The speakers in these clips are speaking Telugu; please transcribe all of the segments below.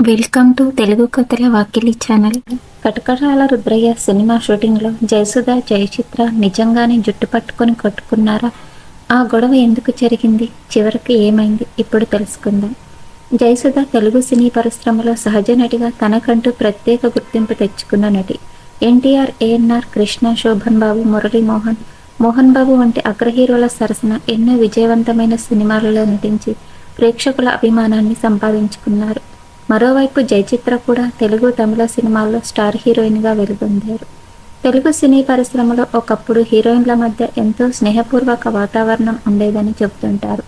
వెల్కమ్ టు తెలుగు కథల వాకిలి ఛానల్. కటకటాల రుద్రయ్య సినిమా షూటింగ్లో జయసుధ జయచిత్ర నిజంగానే జుట్టు పట్టుకొని కొట్టుకున్నారా? ఆ గొడవ ఎందుకు జరిగింది? చివరికి ఏమైంది? ఇప్పుడు తెలుసుకుందాం. జయసుధ తెలుగు సినీ పరిశ్రమలో సహజ నటిగా తనకంటూ ప్రత్యేక గుర్తింపు తెచ్చుకున్న నటి. ఎన్టీఆర్, ఏఎన్ఆర్, కృష్ణ, శోభన్ బాబు, మురళీమోహన్, మోహన్ బాబు వంటి అగ్ర హీరోల సరసన ఎన్నో విజయవంతమైన సినిమాలలో నటించి ప్రేక్షకుల అభిమానాన్ని సంపాదించుకున్నారు. మరోవైపు జయచిత్ర కూడా తెలుగు, తమిళ సినిమాల్లో స్టార్ హీరోయిన్గా వెలుగొందారు. తెలుగు సినీ పరిశ్రమలో ఒకప్పుడు హీరోయిన్ల మధ్య ఎంతో స్నేహపూర్వక వాతావరణం ఉండేదని చెబుతుంటారు.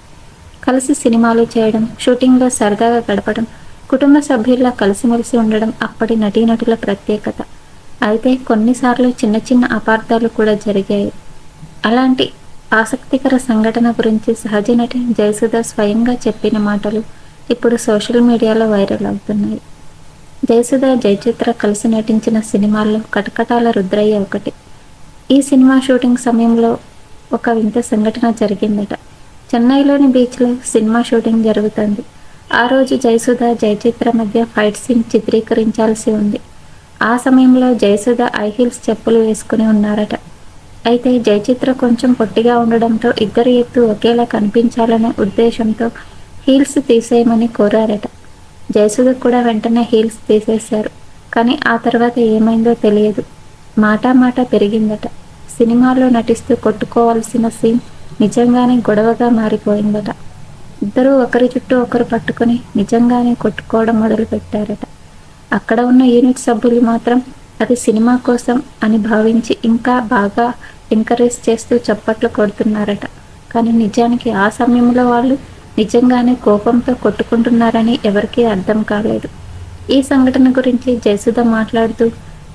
కలిసి సినిమాలు చేయడం, షూటింగ్లో సరదాగా గడపడం, కుటుంబ సభ్యుల్లా కలిసిమెలిసి ఉండడం అప్పటి నటీనటుల ప్రత్యేకత. అయితే కొన్నిసార్లు చిన్న చిన్న అపార్థాలు కూడా జరిగాయి. అలాంటి ఆసక్తికర సంఘటన గురించి సహజ నటి జయసుధ స్వయంగా చెప్పిన మాటలు ఇప్పుడు సోషల్ మీడియాలో వైరల్ అవుతున్నాయి. జయసుధ జయచిత్ర కలిసి నటించిన సినిమాల్లో కటకటాల రుద్రయ్య ఒకటి. ఈ సినిమా షూటింగ్ సమయంలో ఒక వింత సంఘటన జరిగిందట. చెన్నైలోని బీచ్లో సినిమా షూటింగ్ జరుగుతుంది. ఆ రోజు జయసుధ జయచిత్ర మధ్య ఫైట్ సీన్ చిత్రీకరించాల్సి ఉంది. ఆ సమయంలో జయసుధ ఐ హీల్స్ చెప్పులు వేసుకుని ఉన్నారట. అయితే జయచిత్ర కొంచెం పొట్టిగా ఉండడంతో ఇద్దరి ఎత్తు ఒకేలా కనిపించాలనే ఉద్దేశంతో హీల్స్ తీసేయమని కోరారట. జయసుధ కూడా వెంటనే హీల్స్ తీసేశారు. కానీ ఆ తర్వాత ఏమైందో తెలియదు. మాట పెరిగిందట. సినిమాలో నటిస్తూ కొట్టుకోవాల్సిన సీన్ నిజంగానే గొడవగా మారిపోయిందట. ఇద్దరూ ఒకరి చుట్టూ ఒకరు పట్టుకుని నిజంగానే కొట్టుకోవడం మొదలుపెట్టారట. అక్కడ ఉన్న యూనిట్ సభ్యులు మాత్రం అది సినిమా కోసం అని భావించి ఇంకా బాగా ఎంకరేజ్ చేస్తూ చప్పట్లు కొడుతున్నారట. కానీ నిజానికి ఆ సమయంలో వాళ్ళు నిజంగానే కోపంతో కొట్టుకుంటున్నారని ఎవరికీ అర్థం కాలేదు. ఈ సంఘటన గురించి జయసుధ మాట్లాడుతూ,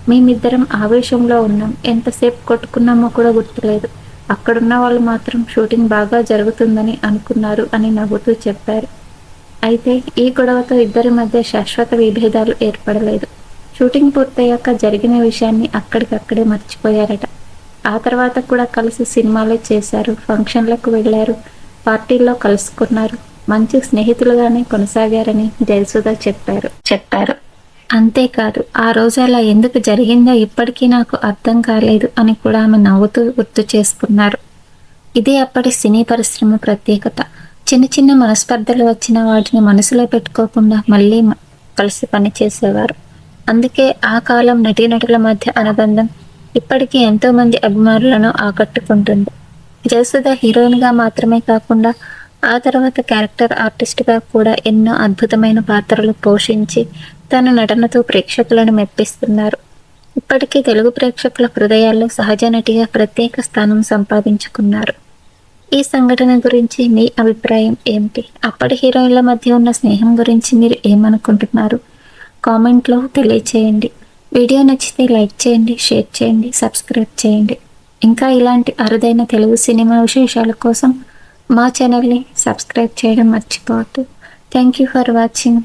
మేమిద్దరం ఆవేశంలో ఉన్నాం, ఎంతసేపు కొట్టుకున్నామో కూడా గుర్తులేదు. అక్కడున్న వాళ్ళు మాత్రం షూటింగ్ బాగా జరుగుతుందని అనుకున్నారు అని నవ్వుతూ చెప్పారు. అయితే ఈ గొడవతో ఇద్దరి మధ్య శాశ్వత విభేదాలు ఏర్పడలేదు. షూటింగ్ పూర్తయ్యాక జరిగిన విషయాన్ని అక్కడికక్కడే మర్చిపోయారట. ఆ తర్వాత కూడా కలిసి సినిమాలే చేశారు, ఫంక్షన్లకు వెళ్ళారు, పార్టీల్లో కలుసుకున్నారు, మంచి స్నేహితులుగానే కొనసాగారని జయసుధ చెప్పారు. అంతేకాదు, ఆ రోజు అలా ఎందుకు జరిగిందో ఇప్పటికీ నాకు అర్థం కాలేదు అని కూడా ఆమె నవ్వుతూ గుర్తు చేసుకున్నారు. ఇదే అప్పటి సినీ పరిశ్రమ ప్రత్యేకత. చిన్న చిన్న మనస్పర్ధలు వచ్చిన వాటిని మనసులో పెట్టుకోకుండా మళ్ళీ కలిసి పనిచేసేవారు. అందుకే ఆ కాలం నటీనటుల మధ్య అనుబంధం ఇప్పటికీ ఎంతో మంది అభిమానులను ఆకట్టుకుంటుంది. జయసుధ హీరోయిన్గా మాత్రమే కాకుండా ఆ తర్వాత క్యారెక్టర్ ఆర్టిస్ట్గా కూడా ఎన్నో అద్భుతమైన పాత్రలు పోషించి తన నటనతో ప్రేక్షకులను మెప్పిస్తున్నారు. ఇప్పటికీ తెలుగు ప్రేక్షకుల హృదయాల్లో సహజ నటిగా ప్రత్యేక స్థానం సంపాదించుకున్నారు. ఈ సంఘటన గురించి మీ అభిప్రాయం ఏమిటి? అప్పటి హీరోయిన్ల మధ్య ఉన్న స్నేహం గురించి మీరు ఏమనుకుంటున్నారు? కామెంట్లో తెలియచేయండి. వీడియో నచ్చితే లైక్ చేయండి, షేర్ చేయండి, సబ్స్క్రైబ్ చేయండి. ఇంకా ఇలాంటి అరుదైన తెలుగు సినిమా విశేషాల కోసం మా ఛానల్ని సబ్స్క్రైబ్ చేయడం మర్చిపోవద్దు. Thank you for watching.